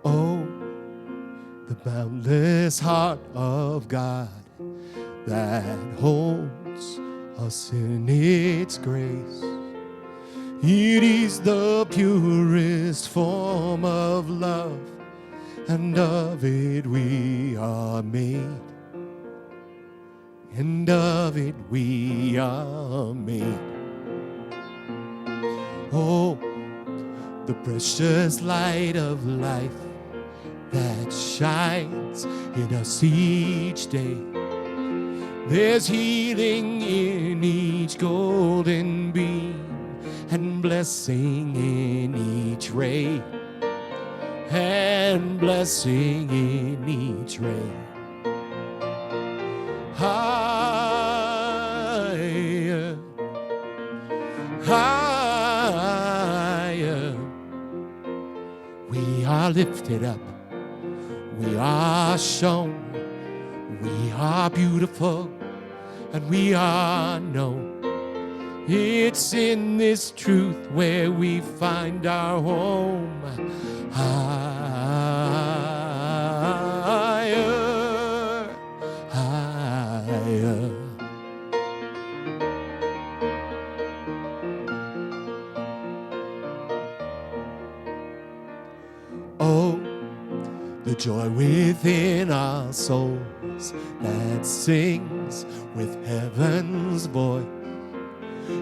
Oh, the boundless heart of God that holds us in its grace. It is the purest form of love, and of it we are made, and of it we are made. Oh, the precious light of life that shines in us each day. There's healing in each golden beam, and blessing in each ray, and blessing in each ray. Higher, higher, we are lifted up, we are shown, we are beautiful, and we are known. It's in this truth where we find our home. Higher, higher. Oh, the joy within our souls that sings with heaven's voice.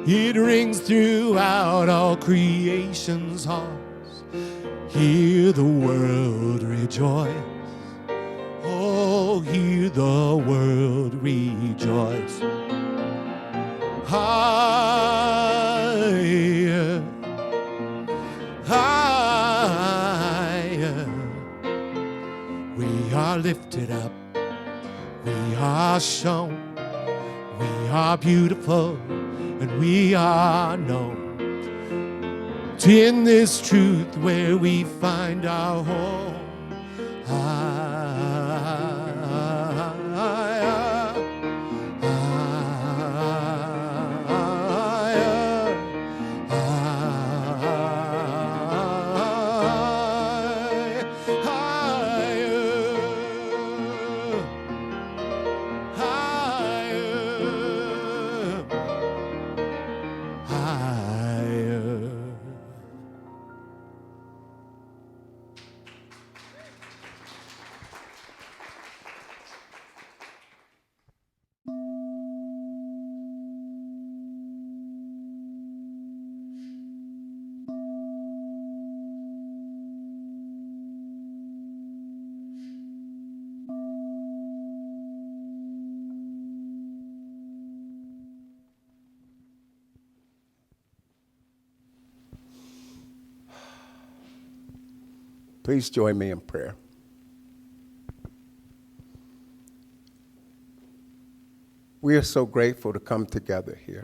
It rings throughout all creation's halls. Hear the world rejoice. Oh, hear the world rejoice. Higher, higher. We are lifted up. We are shown. We are beautiful, and we are known. It's in this truth where we find our home. Please join me in prayer. We are so grateful to come together here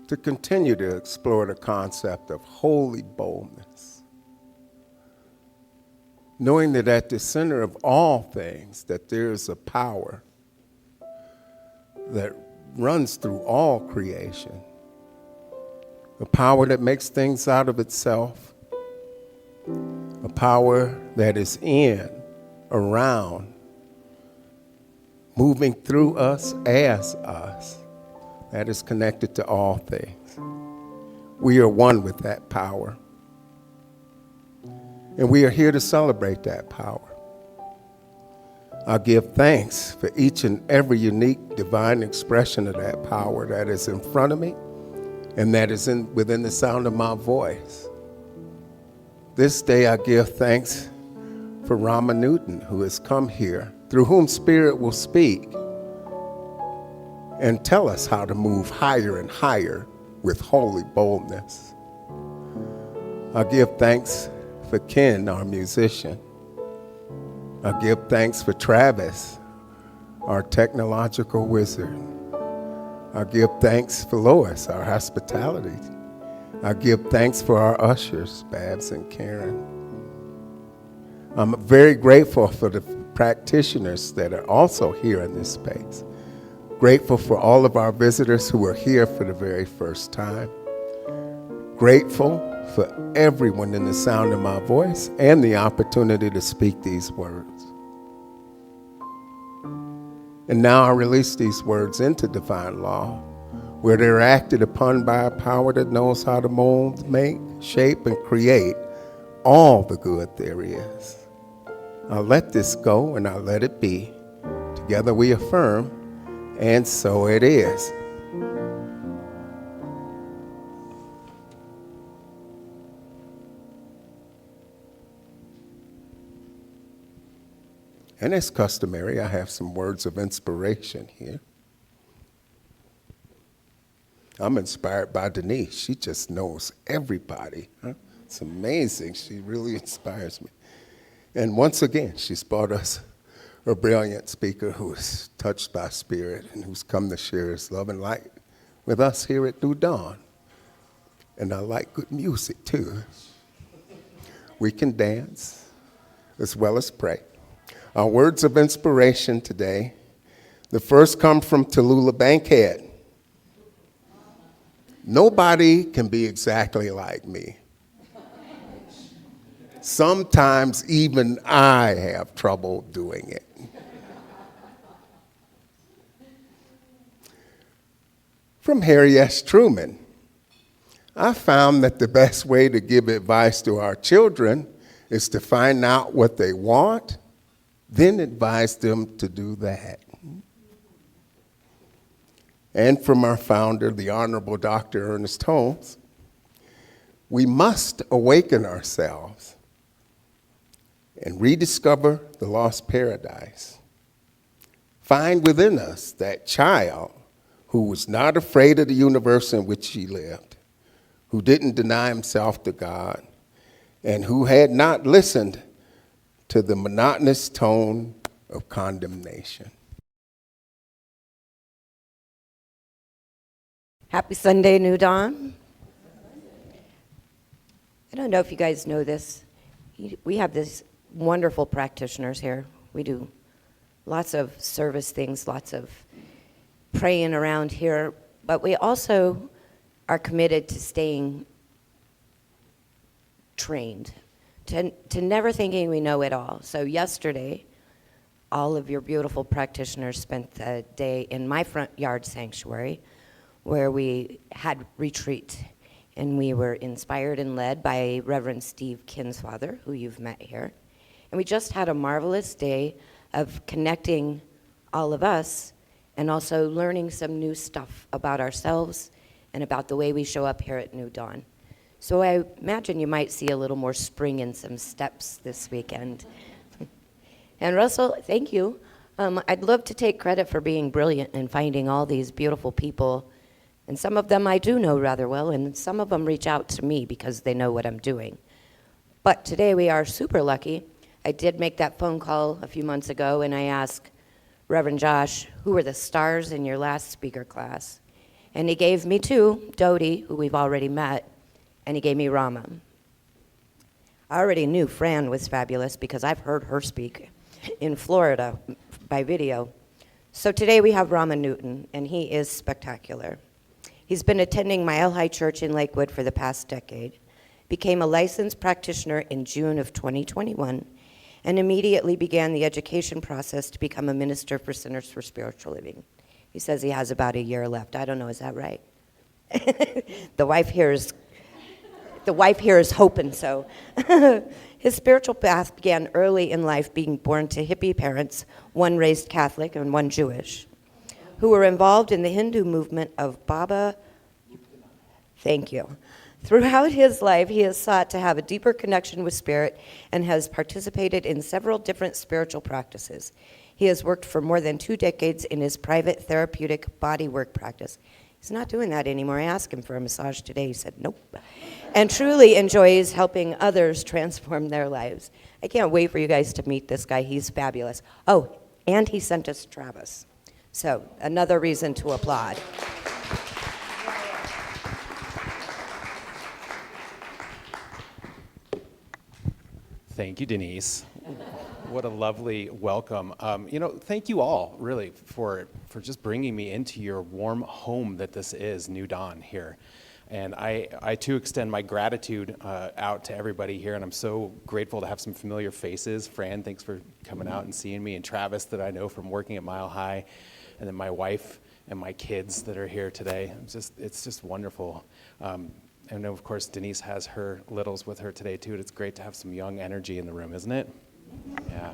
to continue to explore the concept of holy boldness, knowing that at the center of all things that there is a power that runs through all creation, a power that makes things out of itself, a power that is in, around, moving through us, as us, that is connected to all things. We are one with that power. And we are here to celebrate that power. I give thanks for each and every unique divine expression of that power that is in front of me and that is within the sound of my voice. This day I give thanks for Rama Newton, who has come here, through whom Spirit will speak and tell us how to move higher and higher with holy boldness. I give thanks for Ken, our musician. I give thanks for Travis, our technological wizard. I give thanks for Lois, our hospitality. I give thanks for our ushers, Babs and Karen. I'm very grateful for the practitioners that are also here in this space. Grateful for all of our visitors who are here for the very first time. Grateful for everyone in the sound of my voice and the opportunity to speak these words. And now I release these words into divine law, where they're acted upon by a power that knows how to mold, make, shape, and create all the good there is. I'll let this go and I'll let it be. Together we affirm, and so it is. And as customary, I have some words of inspiration here. I'm inspired by Denise. She just knows everybody. Huh? It's amazing. She really inspires me. And once again, she's brought us a brilliant speaker who is touched by spirit and who's come to share his love and light with us here at New Dawn. And I like good music too. We can dance as well as pray. Our words of inspiration today, the first come from Tallulah Bankhead. Nobody can be exactly like me. Sometimes even I have trouble doing it. From Harry S. Truman, I found that the best way to give advice to our children is to find out what they want, then advise them to do that. And from our founder, the Honorable Dr. Ernest Holmes, we must awaken ourselves and rediscover the lost paradise. Find within us that child who was not afraid of the universe in which he lived, who didn't deny himself to God, and who had not listened to the monotonous tone of condemnation. Happy Sunday, New Dawn. I don't know if you guys know this. We have these wonderful practitioners here. We do lots of service things, lots of praying around here, but we also are committed to staying trained, to never thinking we know it all. So yesterday, all of your beautiful practitioners spent the day in my front yard sanctuary where we had retreat, and we were inspired and led by Reverend Steve Kinsfather, who you've met here. And we just had a marvelous day of connecting all of us and also learning some new stuff about ourselves and about the way we show up here at New Dawn. So I imagine you might see a little more spring in some steps this weekend. And Russell, thank you. I'd love to take credit for being brilliant and finding all these beautiful people. And some of them I do know rather well, and some of them reach out to me because they know what I'm doing. But today we are super lucky. I did make that phone call a few months ago, and I asked Reverend Josh, who were the stars in your last speaker class? And he gave me two, Dodie, who we've already met, and he gave me Rama. I already knew Fran was fabulous because I've heard her speak in Florida by video. So today we have Rama Newton, and he is spectacular. He's been attending Mile High Church in Lakewood for the past decade, became a licensed practitioner in June of 2021, and immediately began the education process to become a minister for Centers for Spiritual Living. He says he has about a year left. I don't know, is that right? The wife here is hoping so. His spiritual path began early in life, being born to hippie parents, one raised Catholic and one Jewish, who were involved in the Hindu movement of Baba. Thank you. Throughout his life, he has sought to have a deeper connection with spirit and has participated in several different spiritual practices. He has worked for more than 2 decades in his private therapeutic bodywork practice. He's not doing that anymore. I asked him for a massage today. He said, nope. And truly enjoys helping others transform their lives. I can't wait for you guys to meet this guy. He's fabulous. Oh, and he sent us Travis. So another reason to applaud. Thank you, Denise. What a lovely welcome. Thank you all, really, for just bringing me into your warm home that this is, New Dawn here. And I too extend my gratitude out to everybody here, and I'm so grateful to have some familiar faces. Fran, thanks for coming out and seeing me, and Travis, that I know from working at Mile High, and then my wife and my kids that are here today. It's just wonderful. And of course, Denise has her littles with her today too, and it's great to have some young energy in the room, isn't it? Yeah.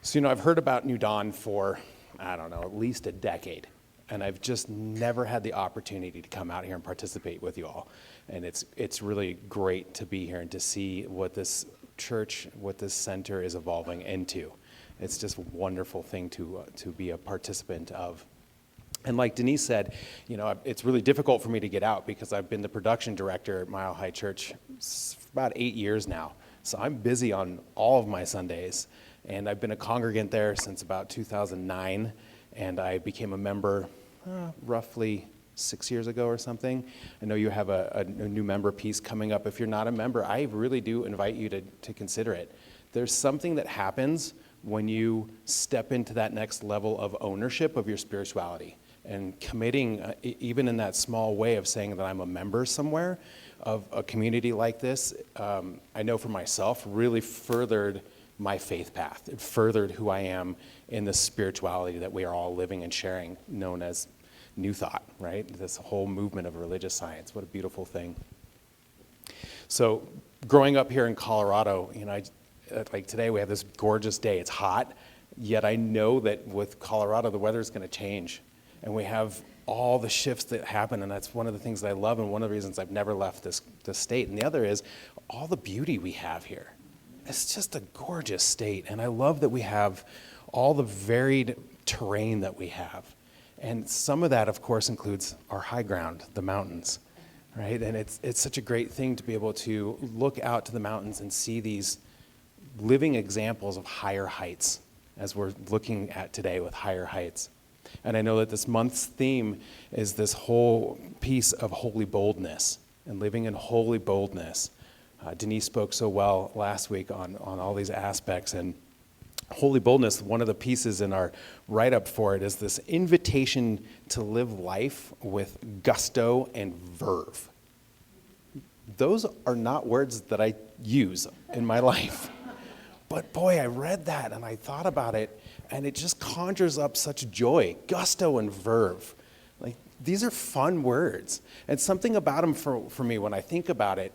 So, I've heard about New Dawn for, I don't know, at least a decade. And I've just never had the opportunity to come out here and participate with you all. And it's really great to be here and to see what this church, what this center is evolving into. It's just a wonderful thing to be a participant of. And like Denise said, it's really difficult for me to get out because I've been the production director at Mile High Church for about 8 years now. So I'm busy on all of my Sundays. And I've been a congregant there since about 2009. And I became a member roughly 6 years ago or something. I know you have a new member piece coming up. If you're not a member, I really do invite you to consider it. There's something that happens when you step into that next level of ownership of your spirituality and committing, even in that small way of saying that I'm a member somewhere of a community like this, I know for myself, really furthered my faith path. It furthered who I am in the spirituality that we are all living and sharing, known as New Thought, right? This whole movement of religious science. What a beautiful thing. So growing up here in Colorado, like today we have this gorgeous day. It's hot, yet I know that with Colorado, the weather is going to change. And we have all the shifts that happen, and that's one of the things that I love and one of the reasons I've never left this state. And the other is all the beauty we have here. It's just a gorgeous state, and I love that we have all the varied terrain that we have. And some of that, of course, includes our high ground, the mountains, right? And it's such a great thing to be able to look out to the mountains and see these living examples of higher heights as we're looking at today with higher heights. And I know that this month's theme is this whole piece of holy boldness and living in holy boldness. Denise spoke so well last week on all these aspects. And holy boldness, one of the pieces in our write-up for it is this invitation to live life with gusto and verve. Those are not words that I use in my life. But boy, I read that and I thought about it, and it just conjures up such joy, gusto and verve. Like, these are fun words. And something about them for me, when I think about it,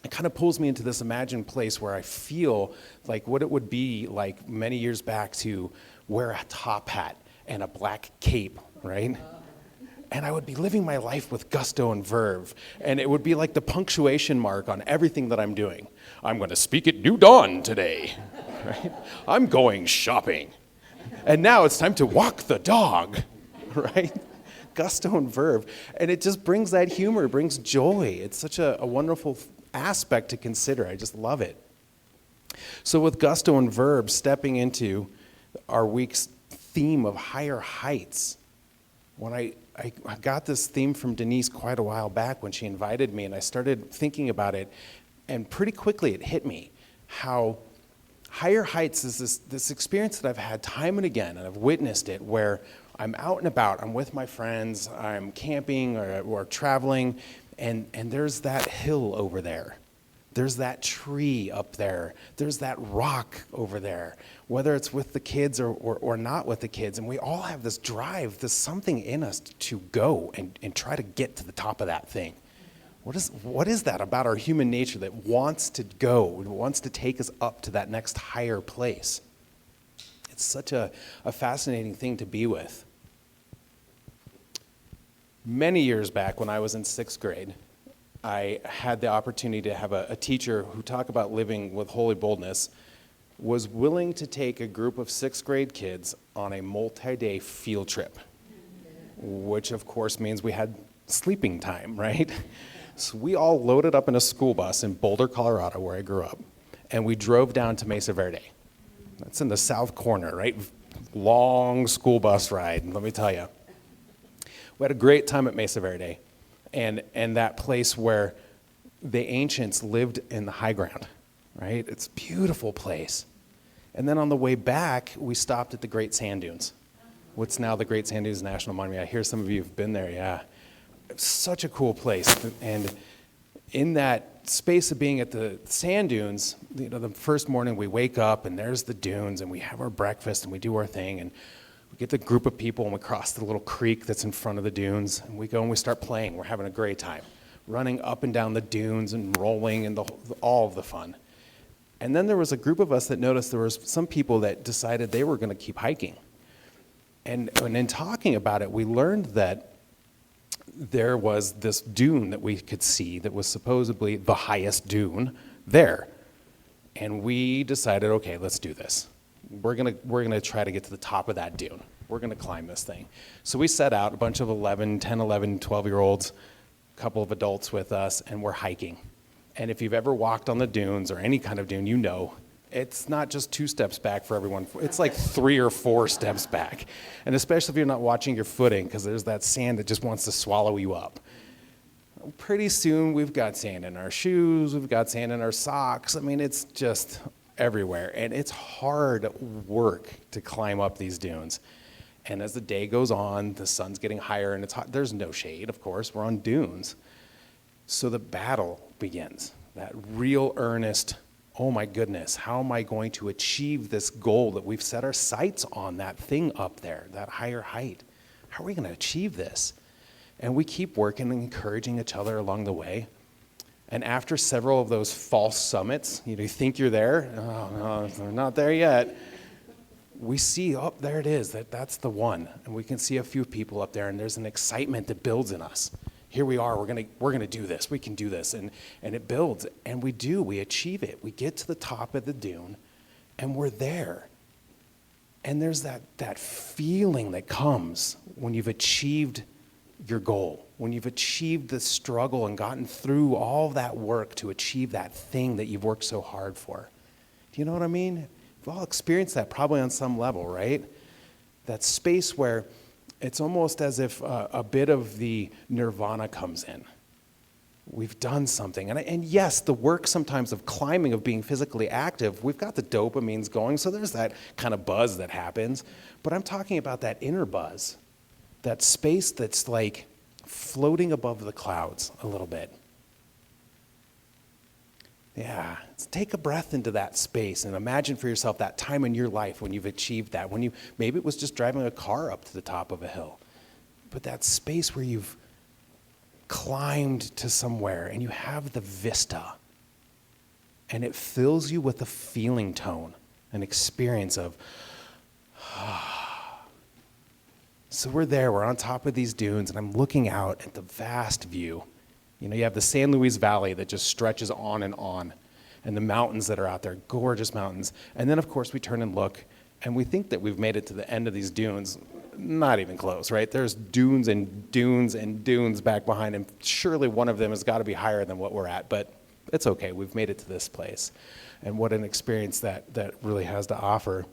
it kind of pulls me into this imagined place where I feel like what it would be like many years back to wear a top hat and a black cape, right? And I would be living my life with gusto and verve. And it would be like the punctuation mark on everything that I'm doing. I'm going to speak at New Dawn today, right? I'm going shopping. And now it's time to walk the dog, right? Gusto and verve. And it just brings that humor, brings joy. It's such a wonderful aspect to consider. I just love it. So with gusto and verve, stepping into our week's theme of higher heights, when I got this theme from Denise quite a while back when she invited me, and I started thinking about it, and pretty quickly it hit me how higher heights is this experience that I've had time and again, and I've witnessed it, where I'm out and about, I'm with my friends, I'm camping or traveling, and there's that hill over there. There's that tree up there. There's that rock over there, whether it's with the kids or not with the kids. And we all have this drive, there's something in us to go and try to get to the top of that thing. What is that about our human nature that wants to go, wants to take us up to that next higher place? It's such a fascinating thing to be with. Many years back when I was in 6th grade, I had the opportunity to have a teacher who talked about living with holy boldness, was willing to take a group of 6th grade kids on a multi-day field trip, which of course means we had sleeping time, right? So we all loaded up in a school bus in Boulder, Colorado, where I grew up, and we drove down to Mesa Verde. That's in the south corner, right? Long school bus ride, let me tell you. We had a great time at Mesa Verde. And that place where the ancients lived in the high ground. right? It's a beautiful place. And then on the way back, we stopped at the Great Sand Dunes. What's now the Great Sand Dunes National Monument. I hear some of you have been there, yeah. It's such a cool place. And in that space of being at the sand dunes, the first morning we wake up and there's the dunes and we have our breakfast and we do our thing and we get the group of people and we cross the little creek that's in front of the dunes and we go and we start playing. We're having a great time, running up and down the dunes and rolling and all of the fun. And then there was a group of us that noticed there was some people that decided they were going to keep hiking. And in talking about it, we learned that there was this dune that we could see that was supposedly the highest dune there. And we decided, okay, let's do this. We're gonna try to get to the top of that dune. We're gonna climb this thing. So we set out, a bunch of 11, 12-year-olds, a couple of adults with us, and we're hiking. And if you've ever walked on the dunes or any kind of dune, you know it's not just 2 steps back for everyone. It's like 3 or 4 steps back. And especially if you're not watching your footing, because there's that sand that just wants to swallow you up. Pretty soon, we've got sand in our shoes, we've got sand in our socks. I mean, it's just everywhere. And it's hard work to climb up these dunes. And as the day goes on, the sun's getting higher and it's hot. There's no shade, of course. We're on dunes. So the battle begins, that real earnest, oh my goodness, how am I going to achieve this goal that we've set our sights on, that thing up there, that higher height? How are we going to achieve this? And we keep working and encouraging each other along the way. And after several of those false summits, you think you're there, oh no, we're not there yet. We see, oh, there it is, that's the one. And we can see a few people up there and there's an excitement that builds in us. Here we are, we're gonna do this, we can do this, and it builds, and we achieve it. We get to the top of the dune, and we're there. And there's that feeling that comes when you've achieved your goal, when you've achieved the struggle and gotten through all that work to achieve that thing that you've worked so hard for. Do you know what I mean? We've all experienced that probably on some level, right? That space where it's almost as if a bit of the nirvana comes in. We've done something. And yes, the work sometimes of climbing, of being physically active, we've got the dopamines going, so there's that kind of buzz that happens. But I'm talking about that inner buzz, that space that's like floating above the clouds a little bit. Yeah, take a breath into that space and imagine for yourself that time in your life when you've achieved that, maybe it was just driving a car up to the top of a hill, but that space where you've climbed to somewhere and you have the vista and it fills you with a feeling tone, an experience of, So we're there, we're on top of these dunes and I'm looking out at the vast view. You have the San Luis Valley that just stretches on, and the mountains that are out there, gorgeous mountains. And then, of course, we turn and look, and we think that we've made it to the end of these dunes. Not even close, right? There's dunes and dunes and dunes back behind, and surely one of them has got to be higher than what we're at, but it's okay. We've made it to this place. And what an experience that really has to offer.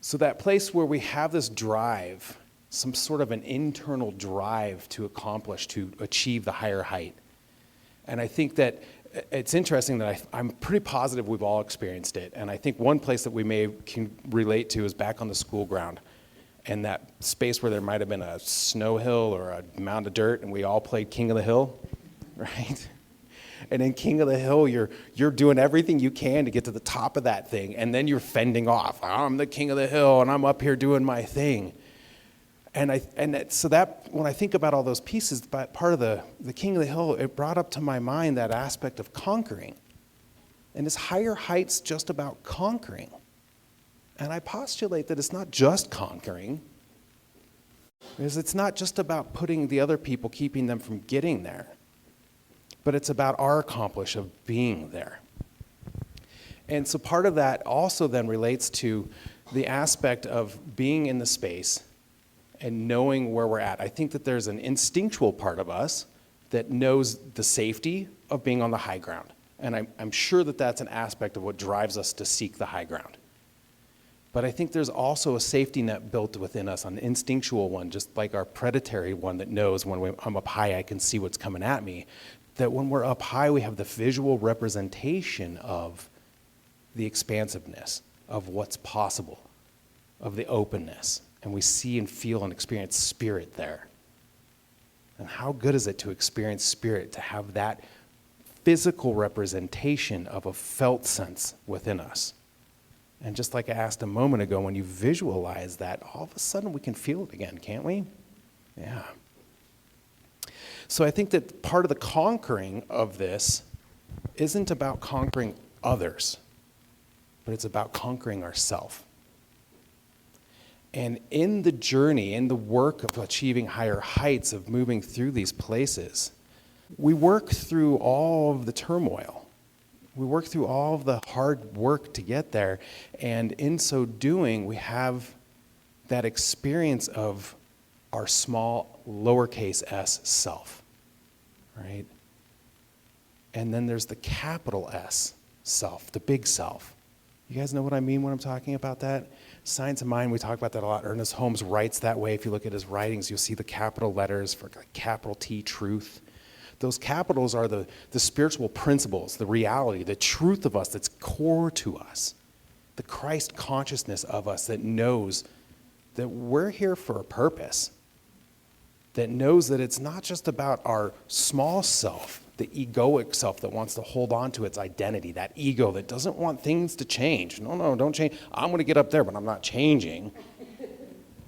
So that place where we have this drive, some sort of an internal drive to accomplish, to achieve the higher height. And I think that it's interesting that I'm pretty positive we've all experienced it. And I think one place that we can relate to is back on the school ground. And that space where there might have been a snow hill or a mound of dirt, and we all played King of the Hill, right? And in King of the Hill, you're doing everything you can to get to the top of that thing, and then you're fending off. I'm the king of the hill, and I'm up here doing my thing. So that when I think about all those pieces, part of the King of the Hill, it brought up to my mind that aspect of conquering. And is higher heights just about conquering? And I postulate that it's not just conquering, because it's not just about putting the other people, keeping them from getting there, but it's about our accomplish of being there. And so part of that also then relates to the aspect of being in the space and knowing where we're at. I think that there's an instinctual part of us that knows the safety of being on the high ground. And I'm sure that that's an aspect of what drives us to seek the high ground. But I think there's also a safety net built within us, an instinctual one, just like our predatory one that knows when I'm up high, I can see what's coming at me. That when we're up high, we have the visual representation of the expansiveness, of what's possible, of the openness. And we see and feel and experience spirit there. And how good is it to experience spirit, to have that physical representation of a felt sense within us? And just like I asked a moment ago, when you visualize that, all of a sudden we can feel it again, can't we? Yeah. So I think that part of the conquering of this isn't about conquering others, but it's about conquering ourselves. And in the journey, in the work of achieving higher heights, of moving through these places, we work through all of the turmoil. We work through all of the hard work to get there. And in so doing, we have that experience of our small, lowercase s self, right? And then there's the capital S self, the big self. You guys know what I mean when I'm talking about that? Science of Mind, we talk about that a lot. Ernest Holmes writes that way. If you look at his writings, you'll see the capital letters for capital T, truth. Those capitals are the spiritual principles, the reality, the truth of us that's core to us, the Christ consciousness of us that knows that we're here for a purpose, that knows that it's not just about our small self, the egoic self that wants to hold on to its identity, that ego that doesn't want things to change. No, don't change. I'm going to get up there, but I'm not changing.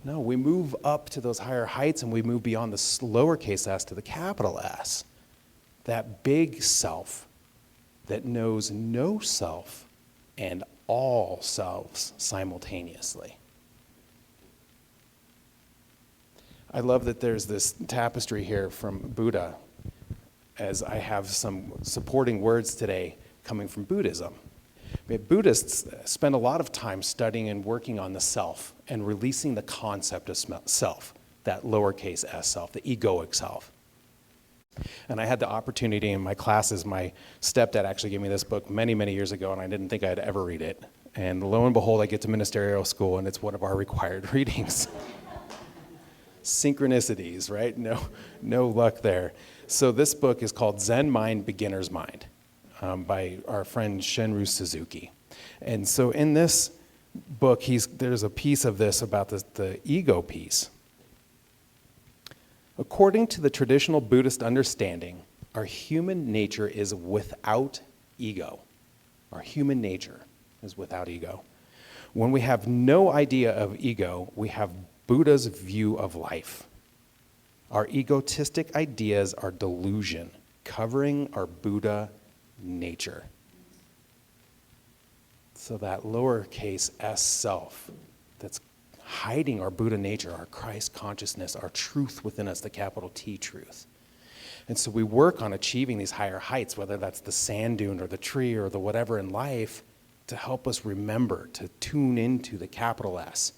No, we move up to those higher heights and we move beyond the lowercase s to the capital S. That big self that knows no self and all selves simultaneously. I love that there's this tapestry here from Buddha, as I have some supporting words today coming from Buddhism. Buddhists spend a lot of time studying and working on the self and releasing the concept of self, that lowercase s self, the egoic self. And I had the opportunity in my classes, my stepdad actually gave me this book many, many years ago, and I didn't think I'd ever read it. And lo and behold, I get to ministerial school, and it's one of our required readings. Synchronicities, right? No luck there. So this book is called Zen Mind, Beginner's Mind, by our friend Shenru Suzuki. And so in this book, there's a piece of this about the ego piece. According to the traditional Buddhist understanding, our human nature is without ego. Our human nature is without ego. When we have no idea of ego, we have Buddha's view of life. Our egotistic ideas are delusion, covering our Buddha nature. So that lowercase s self that's hiding our Buddha nature, our Christ consciousness, our truth within us, the capital T truth. And so we work on achieving these higher heights, whether that's the sand dune or the tree or the whatever in life, to help us remember to tune into the capital S,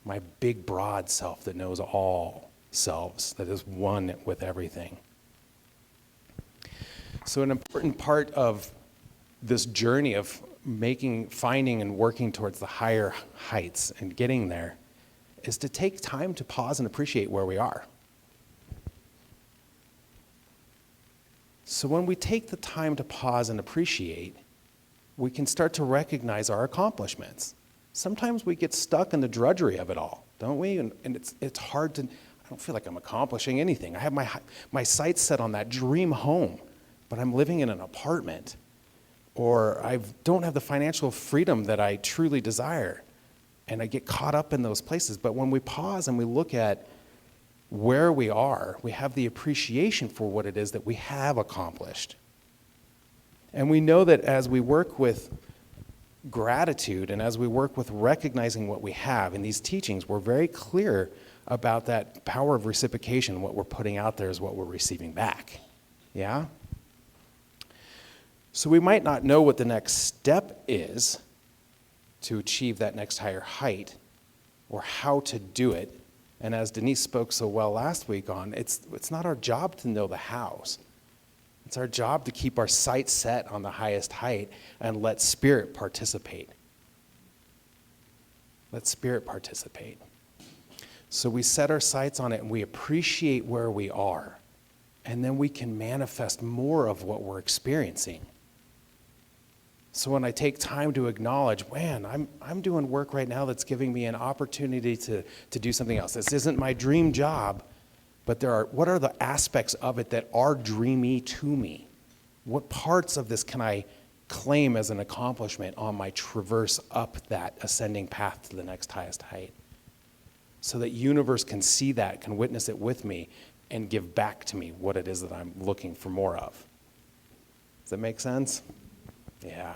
my big broad self that knows all selves, that is one with everything. So an important part of this journey of finding and working towards the higher heights and getting there is to take time to pause and appreciate where we are. So when we take the time to pause and appreciate, we can start to recognize our accomplishments. Sometimes we get stuck in the drudgery of it all, don't we? And it's hard to, I don't feel like I'm accomplishing anything. I have my sights set on that dream home, but I'm living in an apartment. Or I don't have the financial freedom that I truly desire. And I get caught up in those places. But when we pause and we look at where we are, we have the appreciation for what it is that we have accomplished. And we know that as we work with gratitude and as we work with recognizing what we have in these teachings, we're very clear about that power of reciprocation. What we're putting out there is what we're receiving back. Yeah? So we might not know what the next step is to achieve that next higher height or how to do it. And as Denise spoke so well last week on, it's not our job to know the hows. It's our job to keep our sights set on the highest height and let Spirit participate. Let Spirit participate. So we set our sights on it and we appreciate where we are. And then we can manifest more of what we're experiencing. So when I take time to acknowledge, man, I'm doing work right now that's giving me an opportunity to do something else. This isn't my dream job, but what are the aspects of it that are dreamy to me? What parts of this can I claim as an accomplishment on my traverse up that ascending path to the next highest height? So that universe can see that, can witness it with me, and give back to me what it is that I'm looking for more of. Does that make sense? Yeah.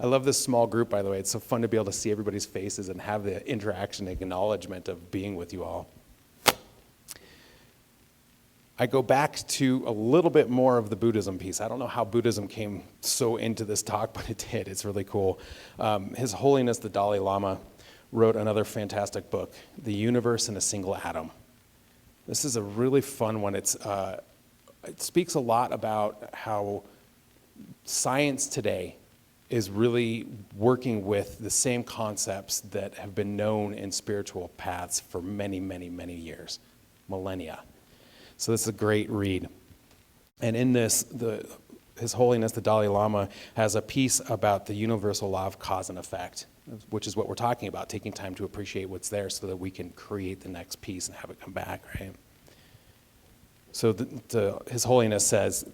I love this small group, by the way. It's so fun to be able to see everybody's faces and have the interaction and acknowledgement of being with you all. I go back to a little bit more of the Buddhism piece. I don't know how Buddhism came so into this talk, but it did. It's really cool. His Holiness the Dalai Lama wrote another fantastic book, The Universe in a Single Atom. This is a really fun one. It speaks a lot about how science today is really working with the same concepts that have been known in spiritual paths for many, many, many years, millennia. So this is a great read. And in this, His Holiness the Dalai Lama has a piece about the universal law of cause and effect, which is what we're talking about, taking time to appreciate what's there so that we can create the next piece and have it come back, right? So His Holiness says,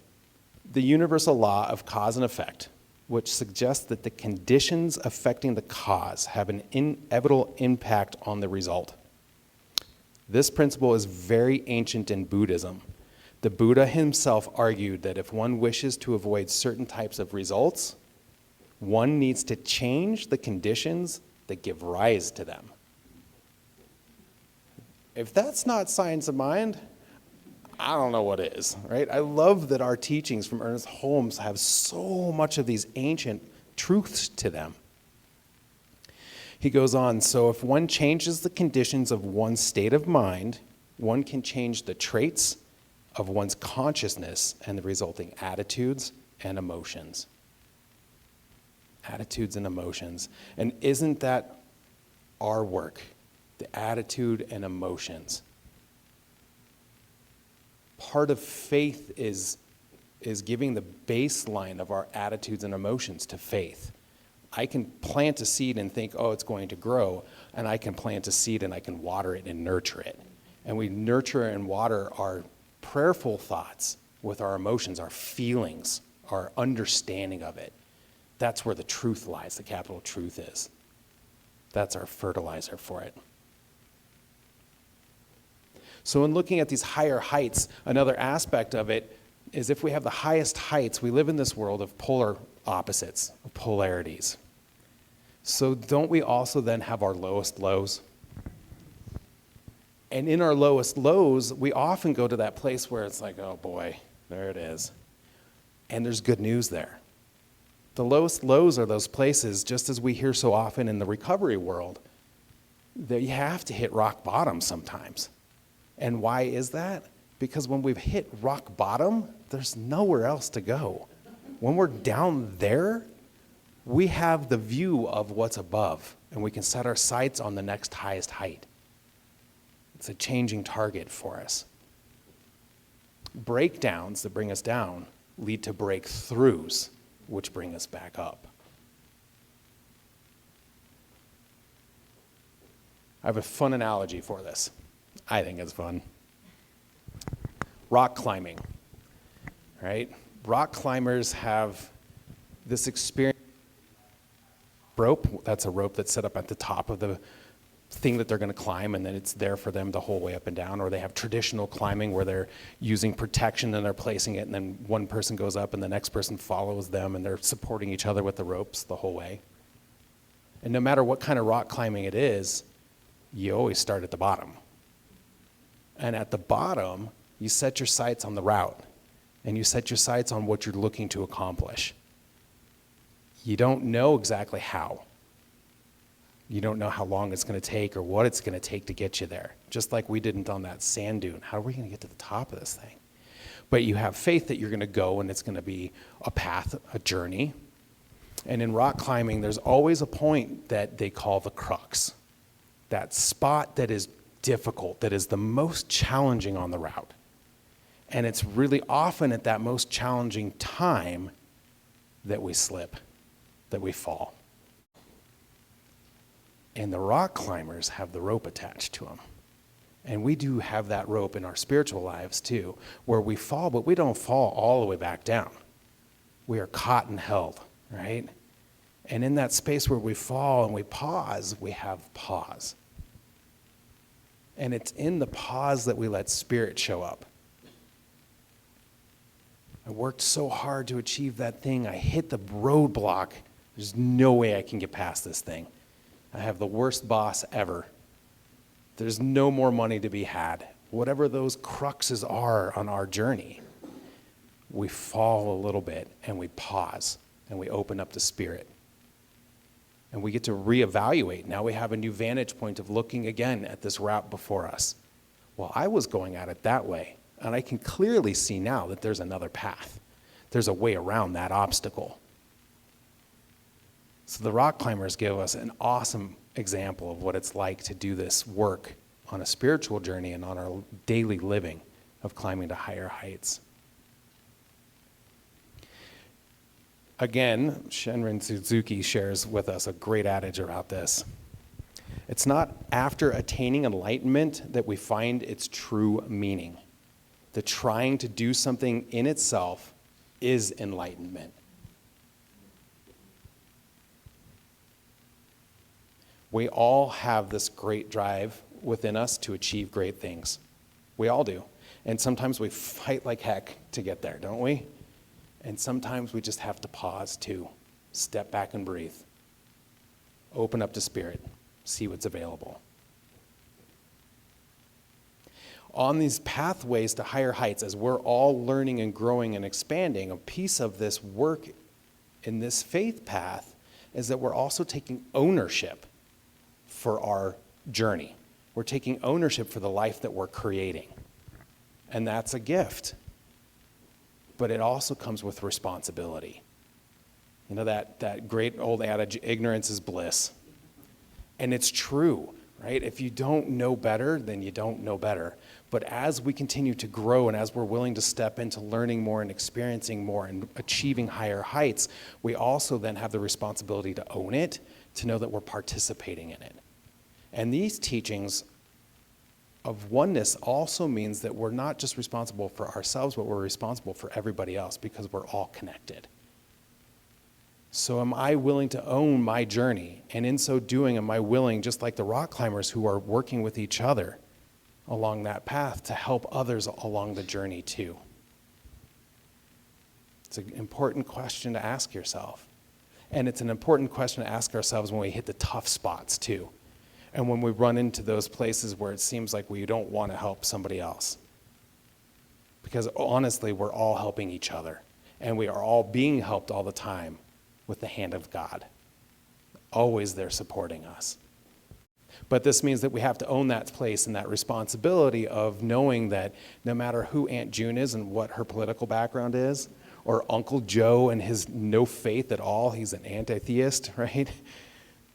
the universal law of cause and effect, which suggests that the conditions affecting the cause have an inevitable impact on the result. This principle is very ancient in Buddhism. The Buddha himself argued that if one wishes to avoid certain types of results, one needs to change the conditions that give rise to them. If that's not science of mind, I don't know what is, right? I love that our teachings from Ernest Holmes have so much of these ancient truths to them. He goes on, so if one changes the conditions of one's state of mind, one can change the traits of one's consciousness and the resulting attitudes and emotions. Attitudes and emotions. And isn't that our work? The attitude and emotions. Part of faith is giving the baseline of our attitudes and emotions to faith. I can plant a seed and think, oh, it's going to grow, and I can plant a seed and I can water it and nurture it. And we nurture and water our prayerful thoughts with our emotions, our feelings, our understanding of it. That's where the truth lies, the capital truth is. That's our fertilizer for it. So in looking at these higher heights, another aspect of it is if we have the highest heights, we live in this world of polar opposites, of polarities. So don't we also then have our lowest lows? And in our lowest lows, we often go to that place where it's like, oh boy, there it is. And there's good news there. The lowest lows are those places, just as we hear so often in the recovery world, that you have to hit rock bottom sometimes. And why is that? Because when we've hit rock bottom, there's nowhere else to go. When we're down there, we have the view of what's above, and we can set our sights on the next highest height. It's a changing target for us. Breakdowns that bring us down lead to breakthroughs, which bring us back up. I have a fun analogy for this. I think it's fun. Rock climbing, right? Rock climbers have this experience. Rope, that's a rope that's set up at the top of the thing that they're going to climb, and then it's there for them the whole way up and down. Or they have traditional climbing where they're using protection and they're placing it, and then one person goes up and the next person follows them, and they're supporting each other with the ropes the whole way. And no matter what kind of rock climbing it is, you always start at the bottom. And at the bottom, you set your sights on the route, and you set your sights on what you're looking to accomplish. You don't know exactly how. You don't know how long it's going to take or what it's going to take to get you there. Just like we didn't on that sand dune. How are we going to get to the top of this thing? But you have faith that you're going to go and it's going to be a path, a journey. And in rock climbing, there's always a point that they call the crux. That spot that is difficult, that is the most challenging on the route. And it's really often at that most challenging time that we slip, that we fall. And the rock climbers have the rope attached to them. And we do have that rope in our spiritual lives too, where we fall, but we don't fall all the way back down. We are caught and held, right? And in that space where we fall and we pause, we have pause. And it's in the pause that we let Spirit show up. I worked so hard to achieve that thing. I hit the roadblock. There's no way I can get past this thing. I have the worst boss ever. There's no more money to be had. Whatever those cruxes are on our journey, we fall a little bit and we pause and we open up to Spirit. And we get to reevaluate. Now we have a new vantage point of looking again at this route before us. Well, I was going at it that way, and I can clearly see now that there's another path. There's a way around that obstacle. So the rock climbers give us an awesome example of what it's like to do this work on a spiritual journey and on our daily living of climbing to higher heights. Again, Shenron Suzuki shares with us a great adage about this. It's not after attaining enlightenment that we find its true meaning. The trying to do something in itself is enlightenment. We all have this great drive within us to achieve great things. We all do. And sometimes we fight like heck to get there, don't we? And sometimes we just have to pause too, step back and breathe. Open up to Spirit, see what's available. On these pathways to higher heights, as we're all learning and growing and expanding, a piece of this work in this faith path is that we're also taking ownership for our journey. We're taking ownership for the life that we're creating. And that's a gift. But it also comes with responsibility. You know, that great old adage, ignorance is bliss. And it's true, right? If you don't know better, then you don't know better. But as we continue to grow and as we're willing to step into learning more and experiencing more and achieving higher heights, we also then have the responsibility to own it, to know that we're participating in it. And these teachings of oneness also means that we're not just responsible for ourselves, but we're responsible for everybody else because we're all connected. So am I willing to own my journey? And in so doing, am I willing, just like the rock climbers who are working with each other along that path, to help others along the journey too? It's an important question to ask yourself. And it's an important question to ask ourselves when we hit the tough spots too. And when we run into those places where it seems like we don't want to help somebody else. Because honestly, we're all helping each other. And we are all being helped all the time with the hand of God. Always there supporting us. But this means that we have to own that place and that responsibility of knowing that no matter who Aunt June is and what her political background is, or Uncle Joe and his no faith at all, he's an anti-theist, right?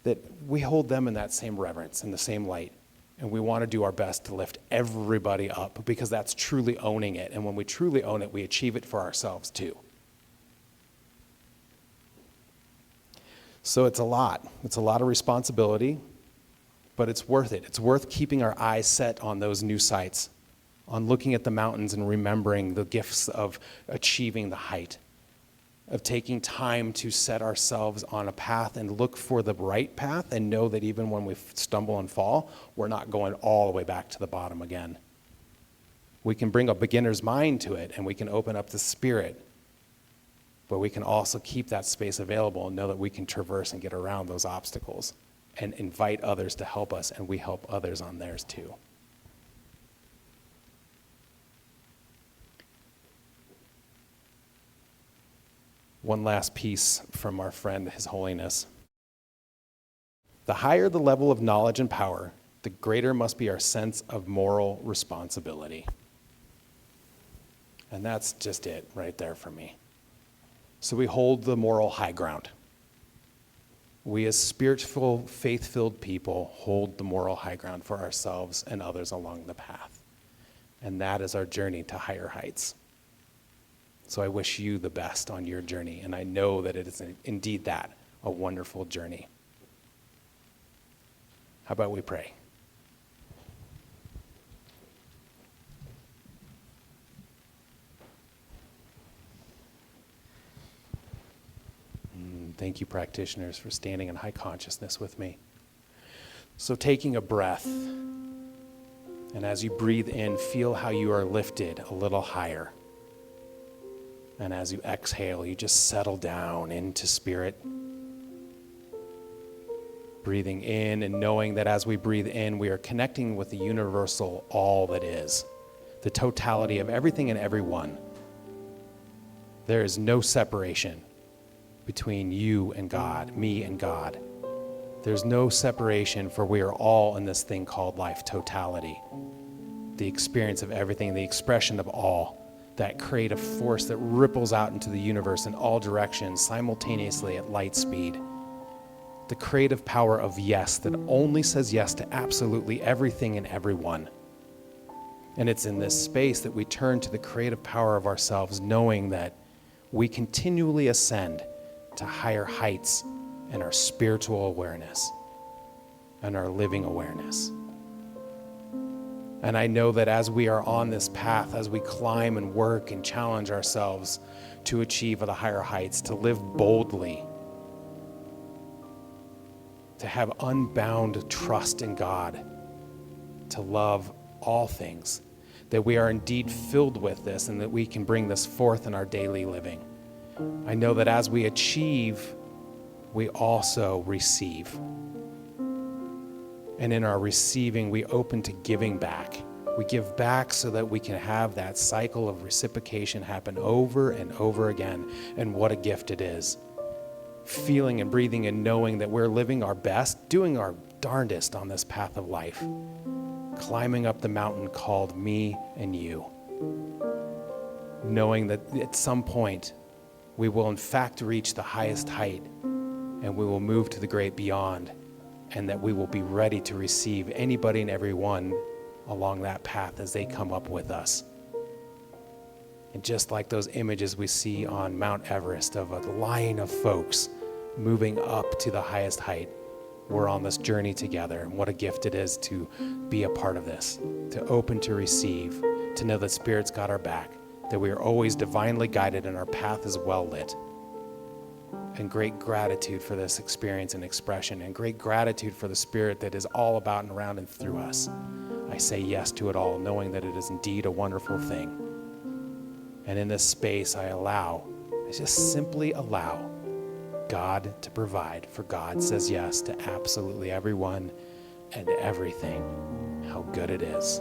That we hold them in that same reverence, in the same light. And we want to do our best to lift everybody up because that's truly owning it. And when we truly own it, we achieve it for ourselves too. So it's a lot. It's a lot of responsibility, but it's worth it. It's worth keeping our eyes set on those new sights, on looking at the mountains and remembering the gifts of achieving the height, of taking time to set ourselves on a path and look for the right path and know that even when we stumble and fall, we're not going all the way back to the bottom again. We can bring a beginner's mind to it and we can open up the Spirit, but we can also keep that space available and know that we can traverse and get around those obstacles and invite others to help us, and we help others on theirs too. One last piece from our friend, His Holiness. The higher the level of knowledge and power, the greater must be our sense of moral responsibility. And that's just it right there for me. So we hold the moral high ground. We as spiritual, faith-filled people hold the moral high ground for ourselves and others along the path. And that is our journey to higher heights. So I wish you the best on your journey, and I know that it is indeed that, a wonderful journey. How about we pray? Thank you, practitioners, for standing in high consciousness with me. So taking a breath, and as you breathe in, feel how you are lifted a little higher. And as you exhale, you just settle down into spirit. Breathing in and knowing that as we breathe in, we are connecting with the universal all that is, the totality of everything and everyone. There is no separation between you and God, me and God. There's no separation, for we are all in this thing called life, totality. The experience of everything, the expression of all, that creative force that ripples out into the universe in all directions simultaneously at light speed. The creative power of yes that only says yes to absolutely everything and everyone. And it's in this space that we turn to the creative power of ourselves, knowing that we continually ascend to higher heights in our spiritual awareness and our living awareness. And I know that as we are on this path, as we climb and work and challenge ourselves to achieve the higher heights, to live boldly, to have unbound trust in God, to love all things, that we are indeed filled with this and that we can bring this forth in our daily living. I know that as we achieve, we also receive. And in our receiving, we open to giving back. We give back so that we can have that cycle of reciprocation happen over and over again. And what a gift it is. Feeling and breathing and knowing that we're living our best, doing our darndest on this path of life, climbing up the mountain called me and you. Knowing that at some point, we will in fact reach the highest height and we will move to the great beyond, and that we will be ready to receive anybody and everyone along that path as they come up with us. And just like those images we see on Mount Everest of a line of folks moving up to the highest height, we're on this journey together. And what a gift it is to be a part of this, to open to receive, to know that Spirit's got our back, that we are always divinely guided and our path is well lit. And great gratitude for this experience and expression, and great gratitude for the Spirit that is all about and around and through us. I say yes to it all, knowing that it is indeed a wonderful thing. And in this space, I just simply allow God to provide, for God says yes to absolutely everyone and everything. How good it is.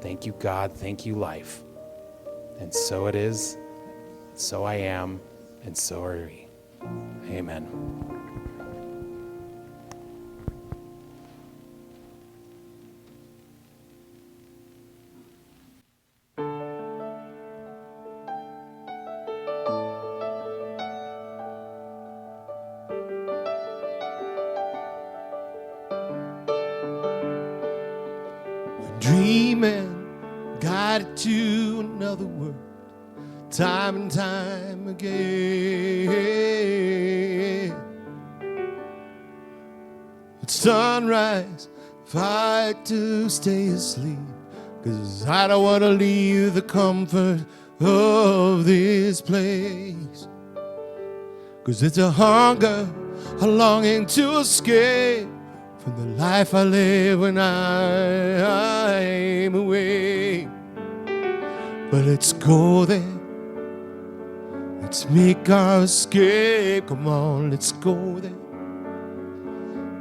Thank you, God. Thank you, life. And so it is, so I am, and so are we. Amen. Dreaming, guided to another world, time and time again. At sunrise, fight to stay asleep, 'cause I don't want to leave the comfort of this place. 'Cause it's a hunger, a longing to escape from the life I live when I'm away. But let's go there, let's make our escape. Come on, let's go there.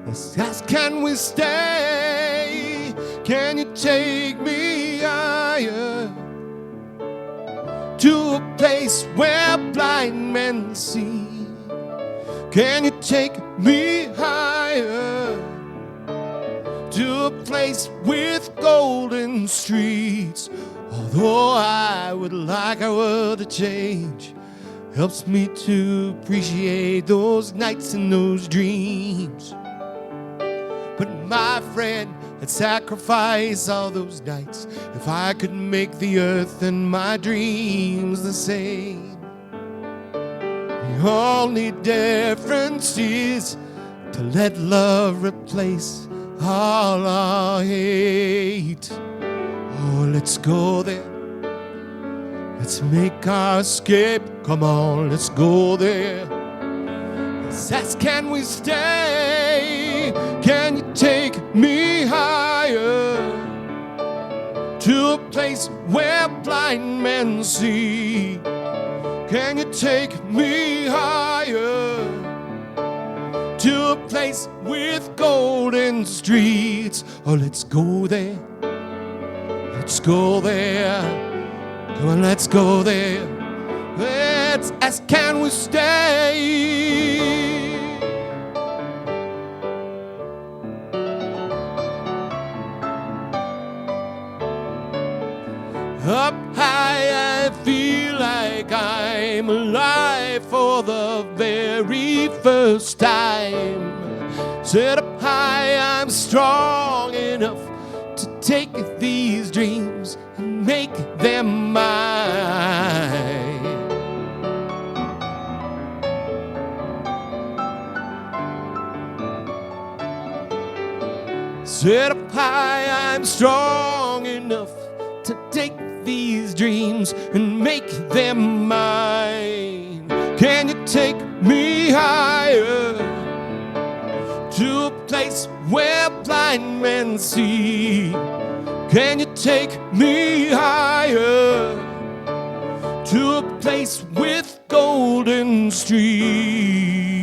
Let's ask, can we stay? Can you take me higher? To a place where blind men see. Can you take me higher? To a place with golden streets. Although I would like our world to change, helps me to appreciate those nights and those dreams. But my friend, I'd sacrifice all those nights if I could make the earth and my dreams the same. The only difference is to let love replace all our hate. Oh, let's go there. Let's make our escape. Come on, let's go there. Let's ask, can we stay? Can you take me higher to a place where blind men see? Can you take me higher to a place with golden streets? Oh, let's go there. Let's go there. Come on, let's go there. Let's ask, can we stay? Up high, I feel like I'm alive for the very first time. Set up high, I'm strong enough to take these dreams and make them mine. Set up high, I'm strong enough to take these dreams and make them mine. Can you take me higher to a place where blind men see? Can you take me higher to a place with golden streets?